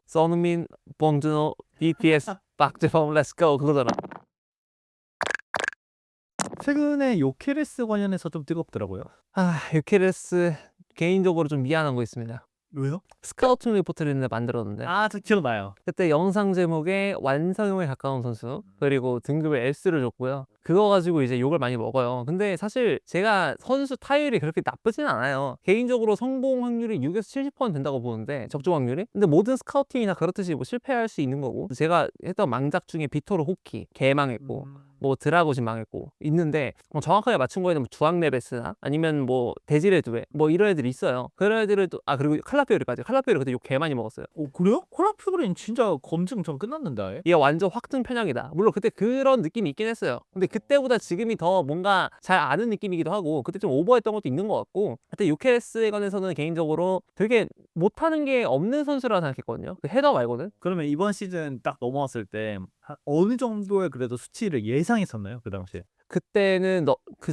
써누민 봉준호 BTS 박재범 렛츠고 그거잖아. 최근에 요케레스 관련해서 좀 뜨겁더라고요. 유케레스 개인적으로 좀 미안한 거 있습니다. 왜요? 스카우팅 리포트를 만들었는데 저 기억나요. 그때 영상 제목에 완성형에 가까운 선수 그리고 등급을 S를 줬고요. 그거 가지고 이제 욕을 많이 먹어요. 근데 사실 제가 선수 타율이 그렇게 나쁘진 않아요. 개인적으로 성공 확률이 6에서 70% 된다고 보는데 적중 확률이. 근데 모든 스카우팅이나 그렇듯이 뭐 실패할 수 있는 거고 제가 했던 망작 중에 비토르 호키 개망했고 뭐 드라고진 망했고 있는데 정확하게 맞춘 거에는 뭐 주앙레베스나 아니면 뭐 데지레드웨 뭐 이런 애들이 있어요. 그런 애들도 그리고 칼라피오리까지 그때 욕 개 많이 먹었어요. 그래요? 콜라퓨그린 진짜 검증 전 끝났는데 아예? 얘 완전 확증 편향이다. 물론 그때 그런 느낌이 있긴 했어요. 근데 그때보다 지금이 더 뭔가 잘 아는 느낌이기도 하고 그때 좀 오버했던 것도 있는 것 같고 그때 유케레스에 관해서는 개인적으로 되게 못하는 게 없는 선수라 생각했거든요. 그 헤더 말고는. 그러면 이번 시즌 딱 넘어왔을 때 어느 정도의 그래도 수치를 예상했었나요? 그 당시에? 그때는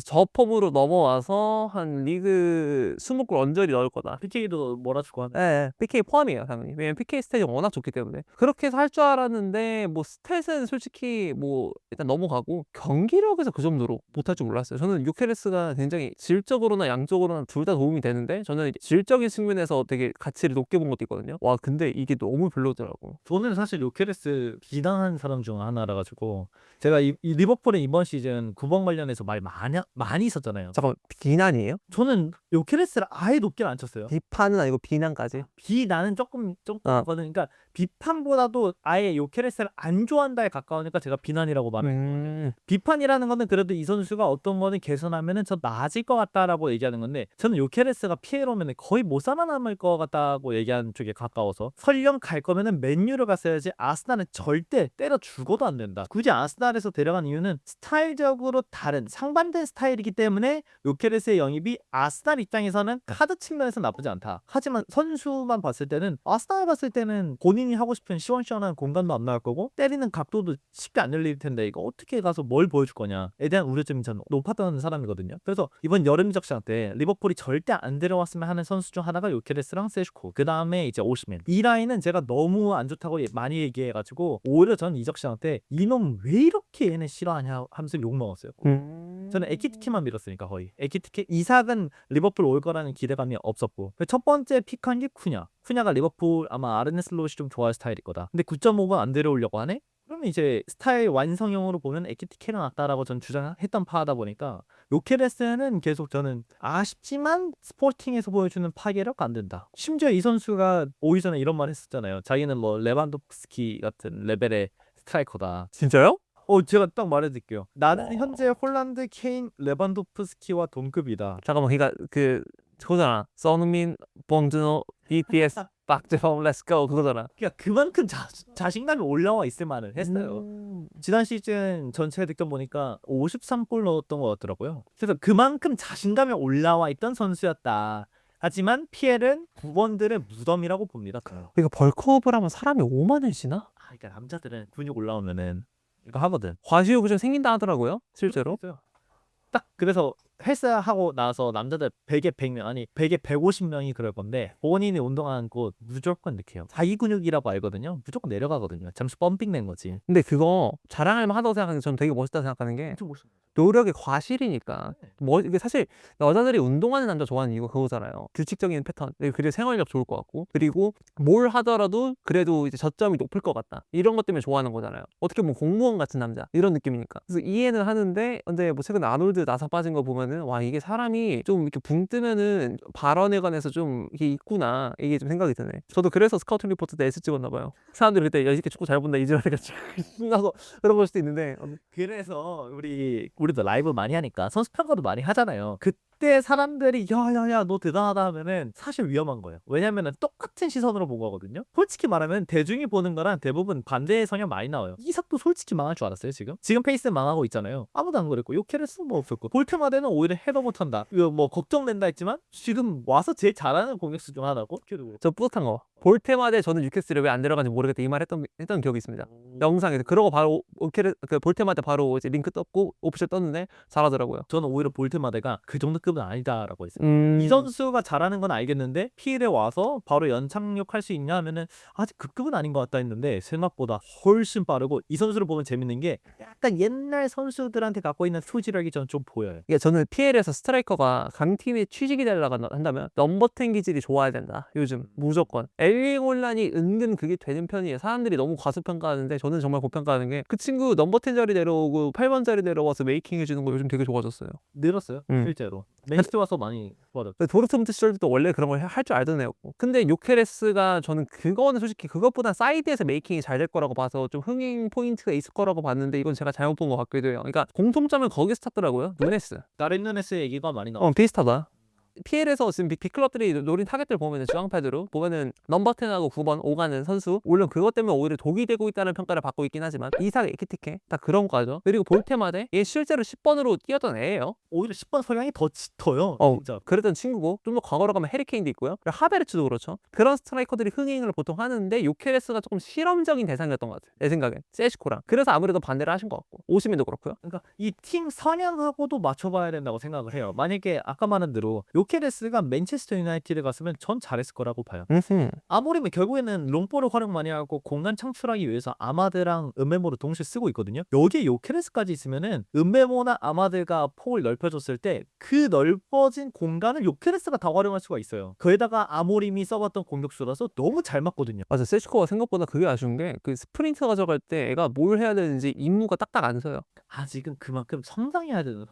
저 폼으로 넘어와서 한 리그 20골 언저리 넣을 거다. PK도 몰아주고 하는. 예, PK 포함이에요, 당연히. 왜냐면 PK 스탯이 워낙 좋기 때문에. 그렇게 해서 할 줄 알았는데, 뭐, 스탯은 솔직히 뭐, 일단 넘어가고, 경기력에서 그 정도로 못할 줄 몰랐어요. 저는 유케레스가 굉장히 질적으로나 양적으로나 둘 다 도움이 되는데, 저는 질적인 측면에서 되게 가치를 높게 본 것도 있거든요. 와, 근데 이게 너무 별로더라고. 저는 사실 요케레스 비난하는 사람 중 하나라 가지고 제가 이 리버풀의 이번 시즌 구번 관련해서 말 많이 있었잖아요. 잠깐만, 비난이에요? 저는 요케레스를 아예 높게 안 쳤어요. 비판은 아니고 비난까지. 비난은 조금 아. 그러니까 비판보다도 아예 요케레스를 안 좋아한다에 가까우니까 제가 비난이라고 말해요. 비판이라는 거는 그래도 이 선수가 어떤 거는 개선하면은 저 나아질 것 같다라고 얘기하는 건데 저는 요케레스가 피해로면은 거의 못 살아남을 것 같다고 얘기하는 쪽에 가까워서 설령 갈 거면은 맨유를 갔어야지 아스날은 절대 때려 죽어도 안 된다. 굳이 아스날에서 데려간 이유는 스타일적으로 다른 상반된 스타일이기 때문에 요케레스의 영입이 아스날 입장에서는 카드 측면에서 나쁘지 않다. 하지만 선수만 봤을 때는 아스날 봤을 때는 본인이 하고 싶은 시원시원한 공간도 안 나올 거고 때리는 각도도 쉽게 안 열릴 텐데 이거 어떻게 가서 뭘 보여줄 거냐에 대한 우려점이 저는 높았던 사람이거든요. 그래서 이번 여름 이적 시장 때 리버풀이 절대 안 데려왔으면 하는 선수 중 하나가 요케레스랑 세슈코 그 다음에 이제 오시멘 이 라인은 제가 너무 안 좋다고 많이 얘기해가지고 오히려 전 이적 시장 때 이놈 왜 이렇게 얘네 싫어하냐 하면서 욕먹었어요. 저는 에키티케만 밀었으니까 거의 에키티케 이삭은 리버풀 올 거라는 기대감이 없었고 첫 번째 픽한 게 쿠냐가 리버풀 아마 아르네 슬롯이 좀 좋아할 스타일일 거다. 근데 9.5번 안 데려오려고 하네? 그러면 이제 스타일 완성형으로 보면 에키티케가 낫다라고 전 주장했던 파다 보니까 요케레스는 계속 저는 아쉽지만 스포팅에서 보여주는 파괴력 안 된다. 심지어 이 선수가 오기 전에 이런 말 했었잖아요. 자기는 뭐 레반도프스키 같은 레벨의 스트라이커다. 진짜요? 제가 딱 말해드릴게요. 나는 현재 홀란드 케인 레반도프스키와 동급이다. 잠깐만, 그거잖아. 써누민 봉준호 BTS 박재범 렛츠고 그거잖아. 그러니까 그만큼 자신감이 올라와 있을 만을 했어요. 지난 시즌 전체 득점 보니까 53골 넣었던 것 같더라고요. 그래서 그만큼 자신감이 올라와 있던 선수였다. 하지만 피엘은 9번들의 무덤이라고 봅니다. 이거 벌크업을 하면 사람이 오만해지나? 그러니까 남자들은 근육 올라오면은 이거 하거든. 과시욕이 좀 생긴다 하더라고요, 실제로. 딱 그래서 헬스하고 나서 남자들 100에 100명 아니 100에 150명이 그럴 건데 본인이 운동하는 곳 무조건 느껴요. 자기 근육이라고 알거든요. 무조건 내려가거든요. 잠시 펌핑 낸 거지. 근데 그거 자랑할 만하다고 생각하는 게 저는 되게 멋있다고 생각하는 게 엄청 멋있어. 노력의 과실이니까. 이게 사실 여자들이 운동하는 남자 좋아하는 이유가 그거잖아요. 규칙적인 패턴. 그리고 생활력 좋을 것 같고. 그리고 뭘 하더라도 그래도 이제 저점이 높을 것 같다. 이런 것 때문에 좋아하는 거잖아요. 어떻게 보면 공무원 같은 남자. 이런 느낌이니까. 그래서 이해는 하는데 근데 뭐 최근 아놀드 나사 빠진 거 보면은 와 이게 사람이 좀 이렇게 붕 뜨면은 발언에 관해서 좀 이게 있구나. 이게 좀 생각이 드네. 저도 그래서 스카우팅 리포트 때 S 찍었나 봐요. 사람들이 그때 야 이 새끼 축구 잘 본다 이지랄해가 신나서 그런 걸 수도 있는데 그래서 우리도 라이브 많이 하니까 선수 평가도 많이 하잖아요. 그때 사람들이 야야야 너 대단하다 하면은 사실 위험한 거예요. 왜냐면은 똑같은 시선으로 본 거거든요. 솔직히 말하면 대중이 보는 거랑 대부분 반대의 성향 많이 나와요. 이삭도 솔직히 망할 줄 알았어요 지금 페이스 망하고 있잖아요. 아무도 안 그랬고 요케레스 뭐 없었고 볼트마데는 오히려 헤더 못한다 이거 뭐 걱정된다 했지만 지금 와서 제일 잘하는 공격수 중 하나고. 저 뿌듯한 거. 볼 때마다 저는 유캐스를 왜 안 들어가는지 모르겠다 이 말 했던 기억이 있습니다. 영상에서. 그러고 바로 볼 때마다 바로 이제 링크 떴고 오피셜 떴는데 잘하더라고요. 저는 오히려 볼트마데가 그 정도 급은 급은 아니다라고 했어요. 이 선수가 잘하는 건 알겠는데 PL에 와서 바로 연착륙할 수 있냐 하면은 아직 그 급은 아닌 것 같다 했는데 생각보다 훨씬 빠르고 이 선수를 보면 재밌는 게 약간 옛날 선수들한테 갖고 있는 투지력이 저는 좀 보여요. 그러니까 저는 PL에서 스트라이커가 강팀에 취직이 되려고 한다면 넘버 10 기질이 좋아야 된다. 요즘 무조건. 엘링 홀란이 은근 그게 되는 편이에요. 사람들이 너무 과소평가하는데 저는 정말 고평가하는 게 그 친구 넘버 10 자리 내려오고 8번 자리 내려와서 메이킹 해주는 거 요즘 되게 좋아졌어요. 늘었어요. 실제로. 맨시티 와서 많이 좋아졌죠. 도르트문트 시절도 원래 그런 걸 할 줄 알던 애였고, 근데 요케레스가 저는 그거는 솔직히 그것보다 사이드에서 메이킹이 잘 될 거라고 봐서 좀 흥행 포인트가 있을 거라고 봤는데 이건 제가 잘못 본 것 같기도 해요. 그러니까 공통점은 거기서 찾더라고요. 누네스. 다른 누네스 얘기가 많이 나와. 비슷하다. PL에서 지금 빅클럽들이 노린 타겟들 보면은 주황패드로 보면은 넘버 10하고 9번 오가는 선수, 물론 그것 때문에 오히려 독이 되고 있다는 평가를 받고 있긴 하지만 이삭 에키티케 다 그런 거죠. 그리고 볼테마데 얘 실제로 10번으로 뛰었던 애예요. 오히려 10번 성향이 더 짙어요. 진짜. 그랬던 친구고, 좀 더 과거로 가면 해리케인도 있고요. 그리고 하베르츠도 그렇죠. 그런 스트라이커들이 흥행을 보통 하는데 요케레스가 조금 실험적인 대상이었던 것 같아요. 내 생각엔 세시코랑. 그래서 아무래도 반대를 하신 것 같고, 오시민도 그렇고요. 그러니까 이 팀 성향하고도 맞춰봐야 된다고 생각을 해요. 만약에 아까 말한 대로 요케레스가 맨체스터 유나이티드 갔으면 전 잘했을 거라고 봐요. 아모림은 결국에는 롱볼을 활용 많이 하고 공간 창출하기 위해서 아마드랑 은메모를 동시에 쓰고 있거든요. 여기에 요케레스까지 있으면은 은메모나 아마드가 폭을 넓혀줬을 때 그 넓어진 공간을 요케레스가 다 활용할 수가 있어요. 거기다가 아모림이 써봤던 공격수라서 너무 잘 맞거든요. 맞아, 세시코가 생각보다 그게 아쉬운 게 그 스프린트 가져갈 때 애가 뭘 해야 되는지 임무가 딱딱 안 서요. 아직은 그만큼 성장해야 되는.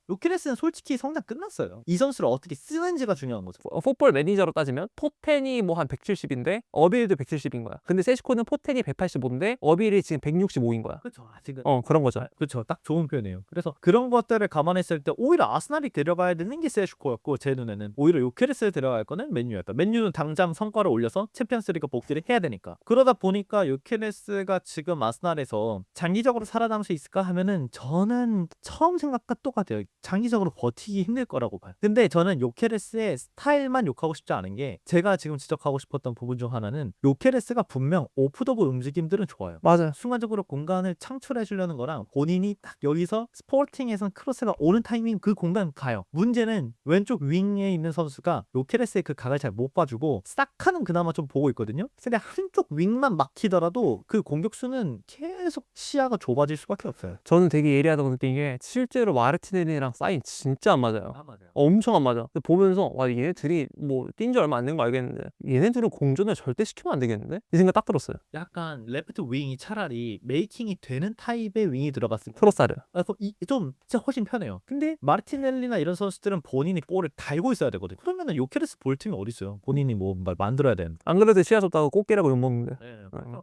요케레스는 솔직히 성장 끝났어요. 이 선수를 어떻게 쓰는지가 중요한 거죠. 풋볼 매니저로 따지면 포텐이 뭐 한 170인데 어빌도 170인 거야. 근데 세시코는 포텐이 185인데 어빌이 지금 165인 거야. 그렇죠. 아직은. 그런 거죠. 그렇죠. 딱 좋은 표현이에요. 그래서 그런 것들을 감안했을 때 오히려 아스날이 데려가야 되는 게 세슈코였고, 제 눈에는 오히려 요케레스를 데려갈 거는 맨유였다. 맨유는 당장 성과를 올려서 챔피언스리그 복귀를 해야 되니까. 그러다 보니까 요케레스가 지금 아스날에서 장기적으로 살아남을 수 있을까 하면은 저는 처음 생각과 똑같아요. 장기적으로 버티기 힘들 거라고 봐요. 근데 저는 요케레스의 스타일만 욕하고 싶지 않은 게, 제가 지금 지적하고 싶었던 부분 중 하나는 요케레스가 분명 오프더볼 움직임들은 좋아요. 맞아요. 순간적으로 공간을 창출해 주려는 거랑 본인이 딱 여기서 스포팅에선 크로스가 오는 타이밍 그 공간 가요. 문제는 왼쪽 윙에 있는 선수가 요케레스의 그 각을 잘 못 봐주고 싹하는 그나마 좀 보고 있거든요. 근데 한쪽 윙만 막히더라도 그 공격수는 계속 시야가 좁아질 수밖에 없어요. 저는 되게 예리하다고 느낀 게 실제로 마르티넬리랑 사인 진짜 안 맞아요. 맞아요. 엄청 안 맞아. 근데 보면서 와, 얘네들이 뭐 뛴 지 얼마 안 된 거 알겠는데 얘네들은 공전을 절대 시키면 안 되겠는데? 이 생각 딱 들었어요. 약간 레프트 윙이 차라리 메이킹이 되는 타입의 윙이 들어갔으면 트로사르. 그래서 좀 진짜 훨씬 편해요. 근데 마르티넬리나 이런 선수들은 본인이 볼을 달고 있어야 되거든요. 그러면은 요케레스 볼 팀이 어디 있어요? 본인이 뭐 만들어야 되는데. 안 그래도 시야 좁다고 꽃게라고 욕먹는데.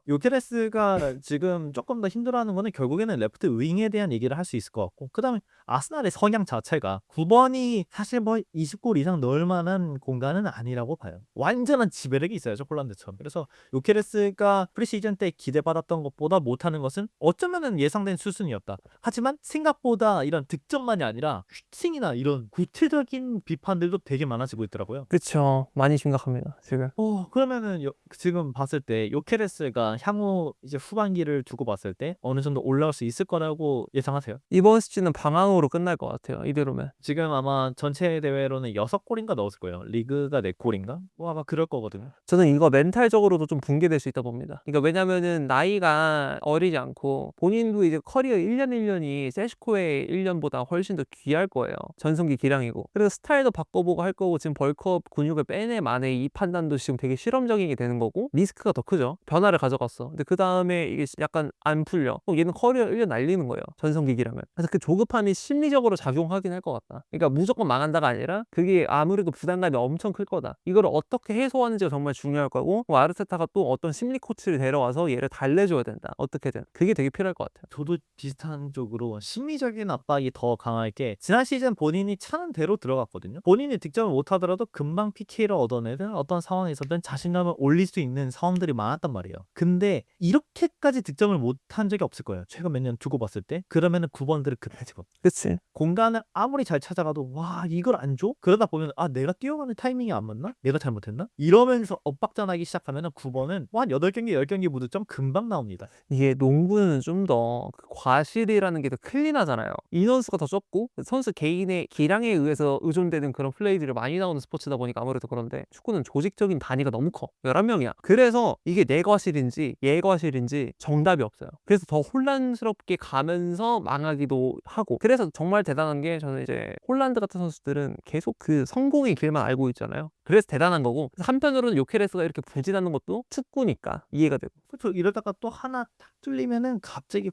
요케레스가 지금 조금 더 힘들어하는 거는 결국에는 레프트 윙에 대한 얘기를 할 수 있을 것 같고, 그 다음에 아스날의 성향 자체가 9번이 사실 뭐 20골 이상 넣을 만한 공간은 아니라고 봐요. 완전한 지배력이 있어야죠, 폴란드처럼. 그래서 요케레스가 프리시즌 때 기대받았던 것보다 못하는 것은 어쩌면은 예상된 수순이었다. 하지만 생각보다 이런 득점만이 아니라 슈팅이나 이런 구체적인 비판들도 되게 많아지고 있더라고요. 그쵸, 많이 심각합니다 지금. 그러면은 지금 봤을 때 요케레스가 향후 이제 후반기를 두고 봤을 때 어느 정도 올라올 수 있을 거라고 예상하세요? 이번 시즌은 방황으로 끝날 것 같아요, 이대로면. 지금 아마 전체 대회로는 6골인가 넣었을 거예요. 리그가 4골인가? 뭐 아마 그럴 거거든요. 저는 이거 멘탈적으로도 좀 붕괴될 수 있다 봅니다. 그러니까 왜냐면은 나이가 어리지 않고 본인도 이제 커리어 1년 1년이 세시코의 1년보다 훨씬 더 귀할 거예요. 전성기 기량이고. 그래서 스타일도 바꿔보고 할 거고, 지금 벌크업 근육을 빼내 마네 이 판단도 지금 되게 실험적이게 되는 거고, 리스크가 더 크죠. 변화를 가져갔어. 근데 그 다음에 이게 약간 안 풀려. 얘는 커리어 1년 날리는 거예요, 전성기 기량을. 그래서 그 조급함이 심리적으로 작용하긴 할 것 같다. 그러니까 무조건 망한다가 아니라 그게 아무래도 부담감이 엄청 클 거다. 이걸 어떻게 해소하는지가 정말 중요할 거고, 아르테타가 또 어떤 심리 코치를 데려와서 얘를 달래줘야 된다. 어떻게든. 그게 되게 필요할 것 같아요. 저도 비슷한 쪽으로 심리적인 압박이 더 강할 게, 지난 시즌 본인이 차는 대로 들어갔거든요. 본인이 득점을 못하더라도 금방 PK를 얻어내든 어떤 상황에서든 자신감을 올릴 수 있는 상황들이 많았단 말이에요. 근데 이렇게까지 득점을 못한 적이 없을 거예요. 최근 몇 년 두고 봤을 때. 그러면은 9번들을 그때 집어. 그치. 공간을 아무리 잘 찾아가도 와 이걸 안 줘? 그러다 보면 아 내가 뛰어가는 타이밍이 안 맞나? 내가 잘못했나? 이러면서 엇박자나기 시작하면은 9번은 한 8경기 10경기 무득점 금방 나옵니다. 이게 농구는 좀 더 과실이라는 게 더 클린하잖아요. 인원수가 더 적고 선수 개인의 기량에 의해서 의존되는 그런 플레이들이 많이 나오는 스포츠다 보니까 아무래도 그런데 축구는 조직적인 단위가 너무 커. 11명이야. 그래서 이게 내 과실인지 얘 과실인지 정답이 없어요. 그래서 더 혼란스럽게 가면서 망하기도 하고. 그래서 정말 대단한 게 저는 이제 홀란드 같은 선수들은 계속 그 성공의 길만 알고 있잖아요. 그래서 대단한 거고 한편으로는 요케레스가 이렇게 부진하는 것도 축구니까 이해가 되고. 그렇죠. 이러다가 또 하나 탁 뚫리면은 갑자기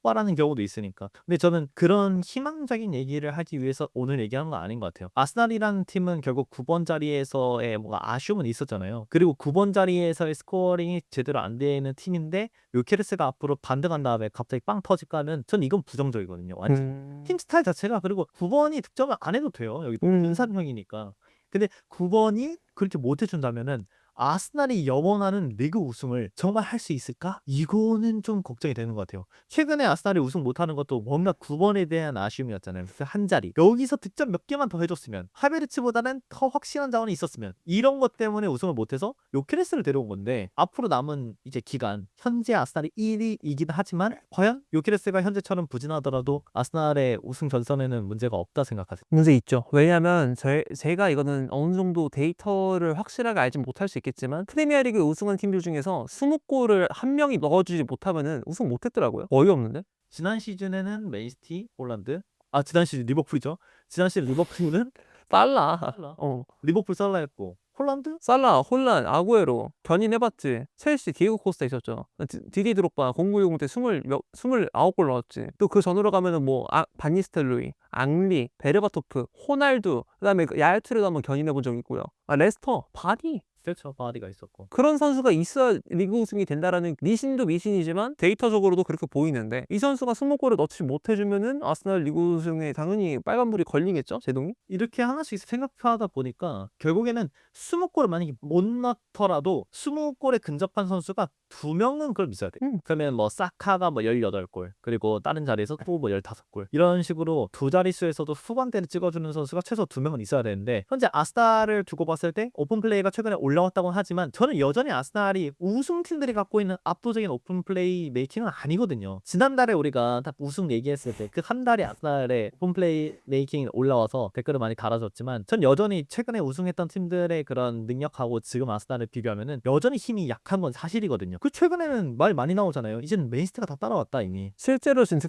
폭발하는 경우도 있으니까. 근데 저는 그런 희망적인 얘기를 하기 위해서 오늘 얘기하는 건 아닌 것 같아요. 아스날이라는 팀은 결국 9번 자리에서의 뭔가 아쉬움은 있었잖아요. 그리고 9번 자리에서의 스코어링이 제대로 안 되는 팀인데 요케레스가 앞으로 반등한 다음에 갑자기 빵 터질까 하면 전 이건 부정적이거든요. 완전. 팀 스타일 자체가 그리고 9번이 득점을 안 해도 돼요. 여기 은산형이니까. 근데 9번이 그렇게 못 해준다면은 아스날이 염원하는 리그 우승을 정말 할 수 있을까? 이거는 좀 걱정이 되는 것 같아요. 최근에 아스날이 우승 못하는 것도 뭔가 9번에 대한 아쉬움이었잖아요. 그 한 자리. 여기서 득점 몇 개만 더 해줬으면 하베르츠보다는 더 확실한 자원이 있었으면 이런 것 때문에 우승을 못해서 요케레스를 데려온 건데 앞으로 남은 이제 기간 현재 아스날이 1위이긴 하지만 과연 요케레스가 현재처럼 부진하더라도 아스날의 우승 전선에는 문제가 없다 생각하세요? 문제 있죠. 왜냐하면 제가 이거는 어느 정도 데이터를 확실하게 알지 못할 수 있겠지만 프리미어리그 우승한 팀들 중에서 20골을 한 명이 넣어주지 못하면은 우승 못했더라고요. 어이없는데? 지난 시즌에는 맨시티, 홀란드 지난 시즌 리버풀이죠. 지난 시즌 리버풀은 살라. 살라. 어. 리버풀 살라였고 홀란드 살라, 홀란, 아구에로 견인해봤지. 첼시 디에고 코스타 있었죠. 디디 드록바 0960 때 29골 넣었지. 또 그 전으로 가면은 뭐 반니스텔로이, 앙리, 베르바토프, 호날두, 그다음에 야야투르도 한번 견인해본 적 있고요. 레스터, 바디. 그렇죠. 바디가 있었고 그런 선수가 있어야 리그 우승이 된다라는 미신도 미신이지만 데이터적으로도 그렇게 보이는데 이 선수가 20골을 넣지 못해주면은 아스날 리그 우승에 당연히 빨간불이 걸리겠죠? 제동이? 이렇게 하나씩 생각하다 보니까 결국에는 20골을 만약에 못 넣더라도 20골에 근접한 선수가 2명은 그걸 있어야 돼. 그러면 뭐 사카가 뭐 18골 그리고 다른 자리에서 또 뭐 15골 이런 식으로 두 자릿수에서도 후반대를 찍어주는 선수가 최소 2명은 있어야 되는데 현재 아스날을 두고 봤을 때 오픈플레이가 최근에 올라왔다고 하지만 저는 여전히 아스날이 우승팀들이 갖고 있는 압도적인 오픈플레이 메이킹은 아니거든요. 지난달에 우리가 딱 우승 얘기했을 때 그 한 달에 아스날의 오픈플레이 메이킹이 올라와서 댓글을 많이 달아줬지만 전 여전히 최근에 우승했던 팀들의 그런 능력하고 지금 아스날을 비교하면은 여전히 힘이 약한 건 사실이거든요. 그 최근에는 말 많이 나오잖아요. 이제는 맨시티가 다 따라왔다 이미. 실제로 지금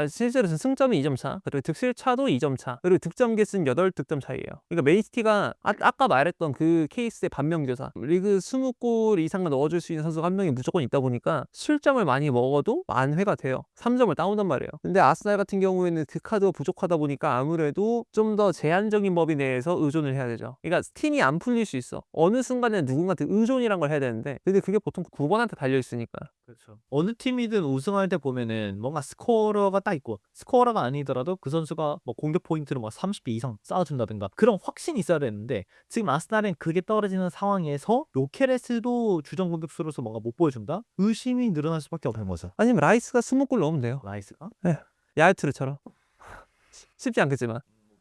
실제로 지금 승점이 2점 차, 그리고 득실차도 2점 차, 그리고 득점 개수는 8득점 차이에요. 그러니까 맨시티가 아까 말했던 그 케이스의 반면교사. 리그 20골 이상을 넣어줄 수 있는 선수가 한 명이 무조건 있다 보니까 실점을 많이 먹어도 만회가 돼요. 3점을 따온단 말이에요. 근데 아스날 같은 경우에는 그 카드가 부족하다 보니까 아무래도 좀 더 제한적인 범위 내에서 의존을 해야 되죠. 그러니까 팀이 안 풀릴 수 있어. 어느 순간에 누군가한테 의존이란 걸 해야 되는데 근데 그게 보통 9번한테 달려있으니까. 그렇죠. 어느 팀이든 우승할 때 보면은 뭔가 스코어러가 딱 있고 스코어러가 아니더라도 그 선수가 뭐 공격 포인트를 뭐 30개 이상 쌓아준다든가 그런 확신이 있어야 되는데 지금 아스날은 그게 떨어지는 상황에서 요케레스도 주전 공격수로서 뭔가 못 보여준다? 의심이 늘어날 수밖에 없는 거죠. 아니면 라이스가 20골 넣으면 돼요. 라이스가? 야야투르처럼. 쉽지 않겠지만.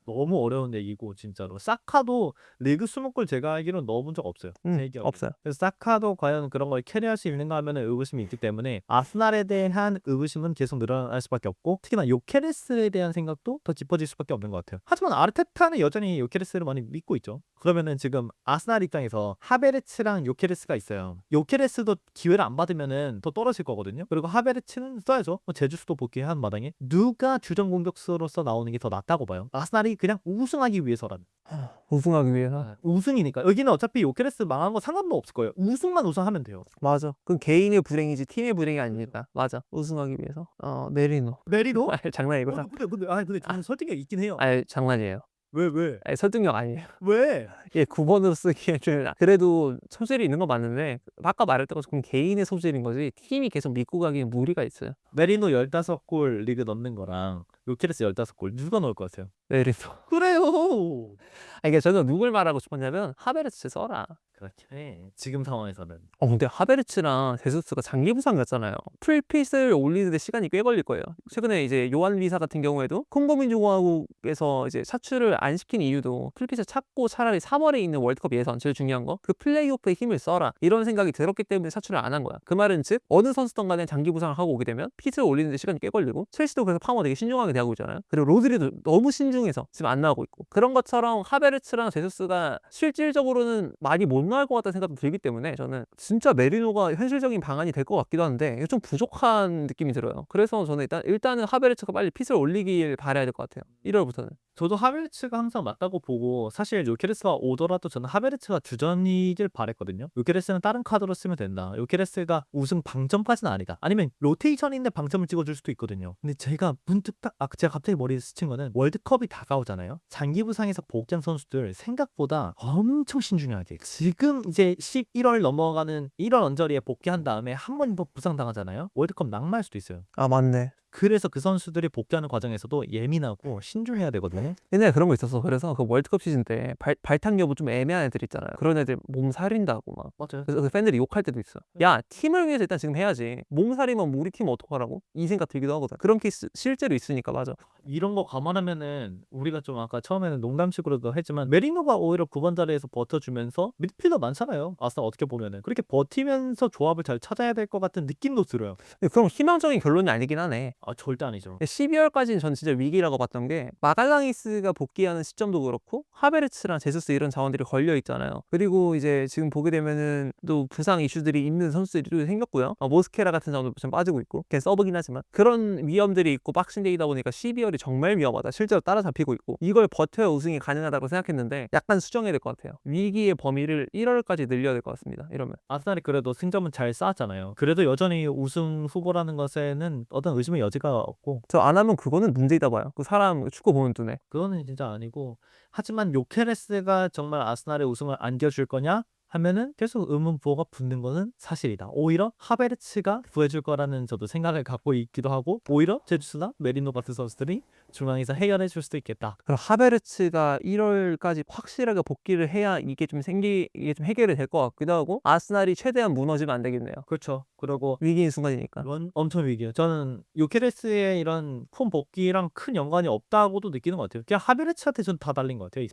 너무 어려운 얘기고 진짜로 사카도 리그 20골 제가 알기로는 넣어본 적 없어요. 제 기억에. 없어요. 그래서 사카도 과연 그런 걸 캐리할 수 있는가 하면 의구심이 있기 때문에 아스날에 대한 의구심은 계속 늘어날 수밖에 없고 특히나 요케레스에 대한 생각도 더 짚어질 수밖에 없는 것 같아요. 하지만 아르테타는 여전히 요케레스를 많이 믿고 있죠. 그러면은 지금 아스날 입장에서 하베르츠랑 요케레스가 있어요. 요케레스도 기회를 안 받으면은 더 떨어질 거거든요. 그리고 하베르츠는 써야죠. 뭐 제주스도 복귀한 마당에 누가 주전 공격수로서 나오는 게 더 낫다고 봐요. 아스날이 그냥 우승하기 위해서라는. 우승하기 위해서. 우승이니까 여기는 어차피 요케레스 망한 거 상관도 없을 거예요. 우승하면 돼요. 맞아. 그건 개인의 불행이지 팀의 불행이 아니니까. 맞아. 우승하기 위해서. 메리노. 메리노? 장난이고. 근데 저는 설득력 있긴 해요. 장난이에요. 왜? 설득력 아니에요. 왜? 예, 9번으로 쓰기에는 그래도 소질이 있는 건 맞는데 아까 말했던 것처럼 개인의 소질인 거지 팀이 계속 믿고 가기엔 무리가 있어요. 메리노 15골 리그 넣는 거랑 요케레스 15골 누가 넣을 것 같아요? 메리노. 그래요. 이게 저는 누굴 말하고 싶었냐면 하베르츠 써라. 그렇긴 해. 지금 상황에서는. 근데 하베르츠랑 제수스가 장기 부상 났잖아요. 풀핏을 올리는데 시간이 꽤 걸릴 거예요. 최근에 이제 요한 리사 같은 경우에도 콩고민주공화국에서 이제 차출을 안 시킨 이유도 풀핏을 찾고 차라리 3월에 있는 월드컵 예선 제일 중요한 거 그 플레이오프에 힘을 써라 이런 생각이 들었기 때문에 차출을 안 한 거야. 그 말은 즉 어느 선수든 간에 장기 부상을 하고 오게 되면 핏을 올리는데 시간이 꽤 걸리고 첼시도 그래서 파머 되게 신중하게 대하고 있잖아요. 그리고 로드리도 너무 신중해서 지금 안 나오고 있고 그런 것처럼 하베르츠랑 제수스가 실질적으로는 많이 못 나올 것 같다는 생각도 들기 때문에 저는 진짜 메리노가 현실적인 방안이 될 것 같기도 한데 이게 좀 부족한 느낌이 들어요. 그래서 저는 일단은 하베르츠가 빨리 핏을 올리길 바라야 될 것 같아요. 1월부터는. 저도 하베르츠가 항상 맞다고 보고 사실 요케레스가 오더라도 저는 하베르츠가 주전이길 바랬거든요. 요케레스는 다른 카드로 쓰면 된다. 요케레스가 우승 방점까지는 아니다. 아니면 로테이션인데 방점을 찍어줄 수도 있거든요. 근데 제가 문득 제가 갑자기 머리에 스친 거는 월드컵이 다가오잖아요. 장기 부상에서 복귀한 선수들 생각보다 엄청 신중하게 지금 이제 11월 넘어가는 1월 언저리에 복귀한 다음에 한 번 부상 당하잖아요. 월드컵 낙마할 수도 있어요. 아 맞네. 그래서 그 선수들이 복귀하는 과정에서도 예민하고 신중해야 되거든요. 옛날에 그런 거 있었어. 그래서 그 월드컵 시즌 때 발탁 여부 좀 애매한 애들 있잖아요. 그런 애들 몸 살린다고 막. 맞아요. 그래서 그 팬들이 욕할 때도 있어. 야 팀을 위해서 일단 지금 해야지. 몸살이면 우리 팀 어떡하라고? 이 생각 들기도 하거든. 그런 케이스 실제로 있으니까 맞아. 이런 거 감안하면은 우리가 좀 아까 처음에는 농담식으로도 했지만 메리노가 오히려 9번 자리에서 버텨주면서 미드필더 많잖아요. 아스날 어떻게 보면은 그렇게 버티면서 조합을 잘 찾아야 될 것 같은 느낌도 들어요. 근데 그럼 희망적인 결론이 아니긴 하네. 아 절대 아니죠. 12월까지는 전 진짜 위기라고 봤던 게 마갈랑이스가 복귀하는 시점도 그렇고 하베르츠랑 제수스 이런 자원들이 걸려 있잖아요. 그리고 이제 지금 보게 되면은 또 부상 이슈들이 있는 선수들이 생겼고요. 모스케라 같은 자원도 좀 빠지고 있고 걔 서브긴 하지만 그런 위험들이 있고 박싱데이다 보니까 12월이 정말 위험하다. 실제로 따라잡히고 있고 이걸 버텨야 우승이 가능하다고 생각했는데 약간 수정해야 될 것 같아요. 위기의 범위를 1월까지 늘려야 될 것 같습니다. 이러면 아스날이 그래도 승점은 잘 쌓았잖아요. 그래도 여전히 우승 후보라는 것에는 어떤 의심의 여지가 없고 저 안 하면 그거는 문제이다 봐요. 그 사람 축구 보는 눈에. 그거는 진짜 아니고 하지만 요케레스가 정말 아스날의 우승을 안겨줄 거냐? 하면은 계속 의문 부호가 붙는 거는 사실이다. 오히려 하베르츠가 구해줄 거라는 저도 생각을 갖고 있기도 하고 오히려 제주스나 메리노 같은 선수들이 중앙에서 해결해 줄 수도 있겠다. 그럼 하베르츠가 1월까지 확실하게 복귀를 해야 이게 좀 해결이 될 것 같기도 하고 아스날이 최대한 무너지면 안 되겠네요. 그렇죠. 그리고 위기인 순간이니까. 엄청 위기예요. 저는 요케레스의 이런 폼 복귀랑 큰 연관이 없다고도 느끼는 것 같아요. 그냥 하베르츠한테 전 다 달린 것 같아요.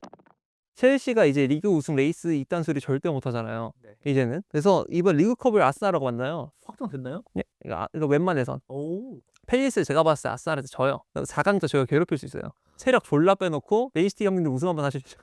첼시가 이제 리그 우승 레이스 이딴 소리 절대 못 하잖아요. 네. 이제는. 그래서 이번 리그컵을 아스날하고 만나요. 확정됐나요? 네, 이거 웬만해선. 오. 펠리스 제가 봤을 때 아스날한테 져요. 4강자 저희가 괴롭힐 수 있어요. 체력 졸라 빼놓고 맨시티 형님들 우승 한번 하십시오.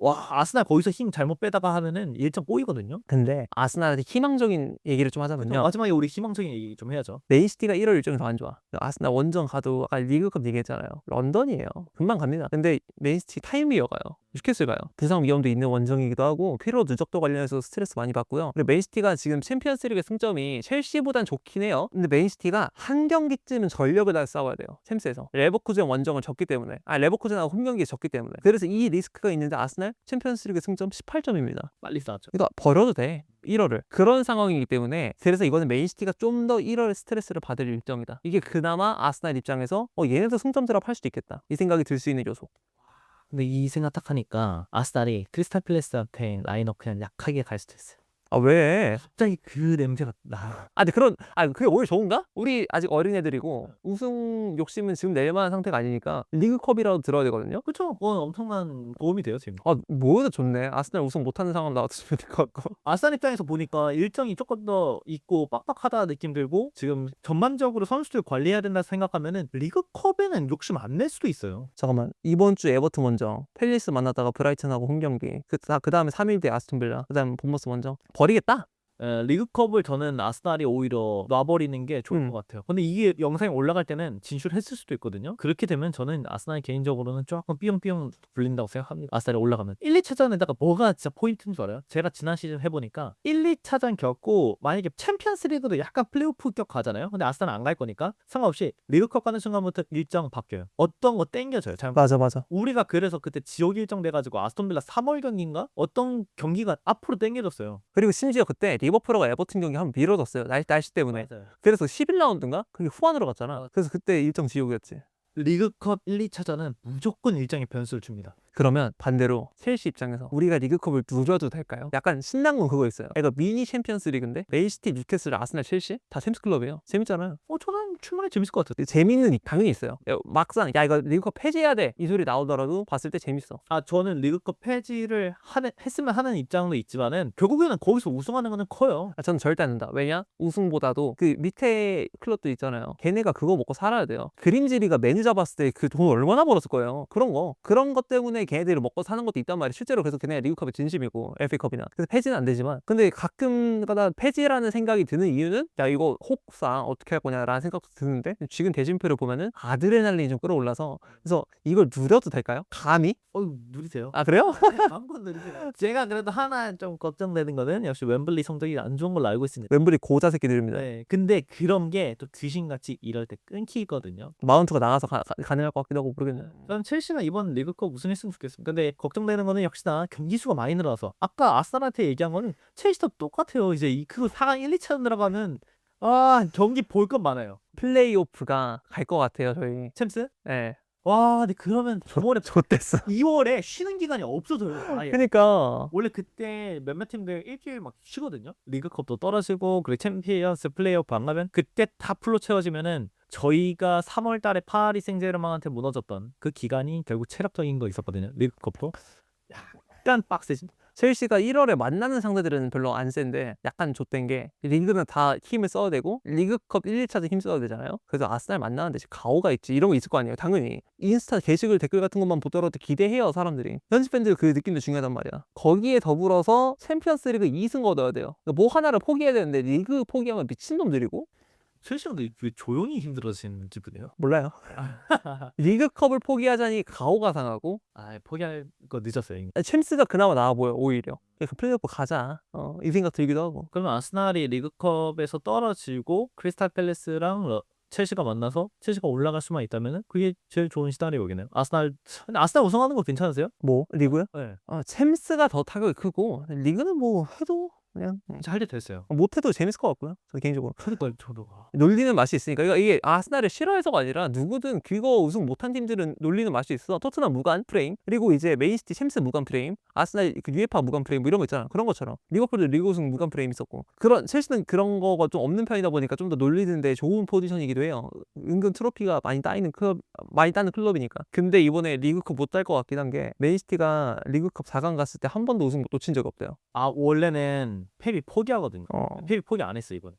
와 아스날 거기서 힘 잘못 빼다가 하면은 일정 꼬이거든요. 근데 아스날한테 희망적인 얘기를 좀 하자면요. 마지막에 우리 희망적인 얘기 좀 해야죠. 맨시티가 1월 일정이 더 안 좋아. 아스날 원정 가도 아까 리그컵 얘기했잖아요. 런던이에요. 금방 갑니다. 근데 맨시티 타임리어 가요. 뉴캐슬 가요. 부상 위험도 있는 원정이기도 하고 피로 누적도 관련해서 스트레스 많이 받고요. 그리고 맨시티가 지금 챔피언스리그 승점이 첼시보단 좋긴 해요. 근데 맨시티가 한 경기쯤은 전력을 다 싸워야 돼요. 챔스에서. 레버쿠젠 원정을 졌기 때문에. 레버쿠젠하고 홈 경기에 졌기 때문에. 그래서 이 리스크가 있는데 아스날 챔피언스리그 승점 18점입니다. 빨리 쌓았죠. 이거 버려도 돼. 1월을. 그런 상황이기 때문에 그래서 이거는 맨시티가 좀 더 1월에 스트레스를 받을 일정이다. 이게 그나마 아스날 입장에서 얘네도 승점 드랍할 수도 있겠다. 이 생각이 들 수 있는 요소. 근데 이 생각 딱 하니까 아스날이 크리스탈 팰리스한테 라인업 그냥 약하게 갈 수도 있어요. 아 왜? 갑자기 그 냄새가 나. 근데 그게 오히려 좋은가? 우리 아직 어린애들이고 우승 욕심은 지금 낼 만한 상태가 아니니까 리그컵이라도 들어야 되거든요. 그렇죠. 그건 엄청난 도움이 돼요 지금. 뭐여도 좋네. 아스날 우승 못하는 상황 나왔으면 될 것 같고. 아스날 입장에서 보니까 일정이 조금 더 있고 빡빡하다 느낌 들고 지금 전반적으로 선수들 관리해야 된다 생각하면은 리그컵에는 욕심 안 낼 수도 있어요. 잠깐만. 이번 주 에버튼 원정, 팰리스 만났다가 브라이튼하고 홈 경기. 그 다음에 3일 뒤에 아스톤 빌라. 그다음 본머스 원정. 버리겠다. 리그컵을 저는 아스날이 오히려 놔버리는 게 좋을 것 같아요. 근데 이게 영상이 올라갈 때는 진출했을 수도 있거든요. 그렇게 되면 저는 아스날 개인적으로는 조금 삐용삐용 불린다고 생각합니다. 아스날이 올라가면 1, 2차전에다가 뭐가 진짜 포인트인 줄 알아요? 제가 지난 시즌 해보니까 1, 2차전 겪고 만약에 챔피언스 리그도 약간 플레이오프 격 가잖아요. 근데 아스날은 안 갈 거니까 상관없이 리그컵 가는 순간부터 일정 바뀌어요. 어떤 거 땡겨져요. 맞아. 우리가 그래서 그때 지옥 일정 돼가지고 아스톤 빌라 3월 경기인가? 어떤 경기가 앞으로 땡겨졌어요. 그리고 심지어 그때 리버풀하고 에버튼 경기 한번 미뤄졌어요. 날씨 때문에. 맞아요. 그래서 11라운드인가? 그게 후반으로 갔잖아. 그래서 그때 일정 지옥이었지. 리그컵 1, 2차전은 무조건 일정의 변수를 줍니다. 그러면 반대로 첼시 입장에서 우리가 리그컵을 누려도 될까요? 약간 신난 건 그거 있어요. 이거 미니 챔피언스 리그인데 맨시티, 뉴캐슬, 아스날, 첼시 다 챔스 클럽이에요. 재밌잖아요. 저는 충분히 재밌을 것 같아요. 재밌는 당연히 있어요. 막상 야 이거 리그컵 폐지해야 돼 이 소리 나오더라도 봤을 때 재밌어. 저는 리그컵 폐지를 했으면 하는 입장도 있지만은 결국에는 거기서 우승하는 거는 커요. 저는 절대 안 된다. 왜냐? 우승보다도 그 밑에 클럽도 있잖아요. 걔네가 그거 먹고 살아야 돼요. 그림지리가 메뉴 잡았을 때 그 돈 얼마나 벌었을 거예요. 그런 것 때문에 걔네들이 먹고 사는 것도 있단 말이에요. 실제로 그래서 걔네가 리그컵에 진심이고 FA컵이나. 그래서 폐지는 안 되지만 근데 가끔가다 폐지라는 생각이 드는 이유는 야 이거 혹사 어떻게 할 거냐라는 생각도 드는데 지금 대진표를 보면은 아드레날린이 좀 끌어올라서 그래서 이걸 누려도 될까요? 감히? 누리세요. 아 그래요? 마음껏 누리세요. 제가 그래도 하나 좀 걱정되는 거는 역시 웸블리 성적이 안 좋은 걸로 알고 있습니다. 웸블리 고자 새끼들입니다. 네, 근데 그런 게 또 귀신같이 이럴 때 끊기거든요. 마운트가 나가서 가능할 것 같기도 하고 모르겠네요. 저는 첼시가 이번 리그컵 우승했으면 좋겠습니다. 근데 걱정되는 거는 역시나 경기 수가 많이 늘어서 아까 아스날한테 얘기한 거는 첼시도 똑같아요. 이제 그 4강 1, 2차전 들어가면 경기 볼 것 많아요. 플레이오프가 갈 것 같아요 저희. 챔스? 예. 근데 그러면 2월에 좋댔어. 2월에 쉬는 기간이 없어져요. 아예. 그러니까 원래 그때 몇몇 팀들 일주일 막 쉬거든요. 리그컵도 떨어지고 그리고 챔피언스 플레이오프 안 가면 그때 다 풀로 채워지면은 저희가 3월 달에 파리 생제르맹한테 무너졌던 그 기간이 결국 체력적인 거 있었거든요. 리그컵도 약간 빡세지. 첼시가 1월에 만나는 상대들은 별로 안 센데 약간 좆된 게 리그는 다 힘을 써야 되고 리그컵 1, 2차도 힘 써야 되잖아요. 그래서 아스날 만나는데 가오가 있지 이런 거 있을 거 아니에요. 당연히 인스타 게시글 댓글 같은 것만 보더라도 기대해요 사람들이. 현지 팬들 그 느낌도 중요하단 말이야. 거기에 더불어서 챔피언스 리그 2승 얻어야 돼요. 뭐 하나를 포기해야 되는데 리그 포기하면 미친놈들이고 첼시가 왜 조용히 힘들어지는지 보네요. 몰라요. 리그컵을 포기하자니 가오가 상하고 포기할 거 늦었어요. 이미. 챔스가 그나마 나아 보여 오히려. 그 플레이오프 가자 이 생각 들기도 하고. 그러면 아스날이 리그컵에서 떨어지고 크리스탈 팰리스랑 첼시가 만나서 첼시가 올라갈 수만 있다면은 그게 제일 좋은 시나리오겠네요. 근데 아스날 우승하는 거 괜찮으세요? 뭐 리그요? 네. 챔스가 더 타격이 크고 리그는 뭐 해도 그냥 잘 됐어요. 못해도 재밌을 것 같고요. 저는 개인적으로 그러니까 저도 놀리는 맛이 있으니까 이게 아스날을 싫어해서가 아니라 누구든 그거 우승 못한 팀들은 놀리는 맛이 있어. 토트넘 무관 프레임 그리고 이제 맨시티 챔스 무관 프레임 아스날 그 UEFA 무관 프레임 뭐 이런 거 있잖아. 그런 것처럼 리버풀도 리그 우승 무관 프레임 있었고 그런 첼시는 그런 거가 좀 없는 편이다 보니까 좀 더 놀리는데 좋은 포지션이기도 해요. 은근 트로피가 많이 따는 클럽이니까. 근데 이번에 리그컵 못 딸 것 같긴 한 게 맨시티가 리그컵 4강 갔을 때 한 번도 우승 놓친 적이 없대요. 원래는 펩이 포기하거든요. 펩이 포기 안 했어 이번에.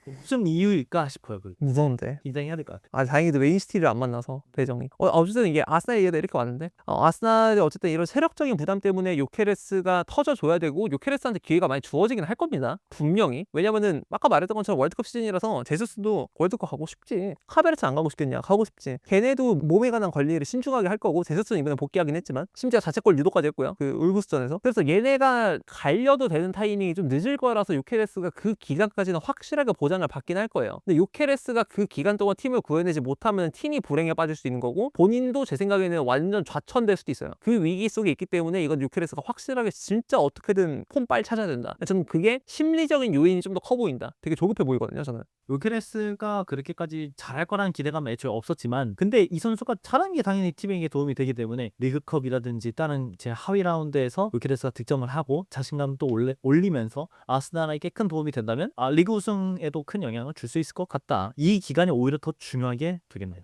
무슨 이유일까 싶어요. 무서운데. 긴장해야 될 것 같아요. 다행히도 맨시티를 안 만나서 배정이. 어쨌든 이게 아스날 얘기가 이렇게 왔는데 아스날이 어쨌든 이런 체력적인 부담 때문에 요케레스가 터져줘야 되고 요케레스한테 기회가 많이 주어지긴 할 겁니다. 분명히. 왜냐면은 아까 말했던 것처럼 월드컵 시즌이라서 제수스도 월드컵 가고 싶지. 카베르츠 안 가고 싶겠냐? 가고 싶지. 걔네도 몸에 관한 관리를 신중하게 할 거고 제수스는 이번에 복귀하긴 했지만 심지어 자책골 유도까지 했고요. 그 울브스전에서. 그래서 얘네가 갈려도 되는 타이밍이 좀 늦을 거라서 요케레스가 그 기간까지는 확실하게 보장을 받긴 할 거예요. 근데 요케레스가 그 기간 동안 팀을 구해내지 못하면 팀이 불행에 빠질 수 있는 거고 본인도 제 생각에는 완전 좌천될 수도 있어요. 그 위기 속에 있기 때문에 이건 요케레스가 확실하게 진짜 어떻게든 폼 빨리 찾아야 된다. 저는 그게 심리적인 요인이 좀 더 커 보인다. 되게 조급해 보이거든요 저는. 요케레스가 그렇게까지 잘할 거라는 기대감은 애초에 없었지만 근데 이 선수가 잘하는 게 당연히 팀에게 도움이 되기 때문에 리그컵이라든지 다른 제 하위 라운드에서 요케레스가 득점을 하고 자신감도 올리면서 아스날에게 큰 도움이 된다면 리그 우승에도 큰 영향을 줄 수 있을 것 같다. 이 기간이 오히려 더 중요하게 되겠네요.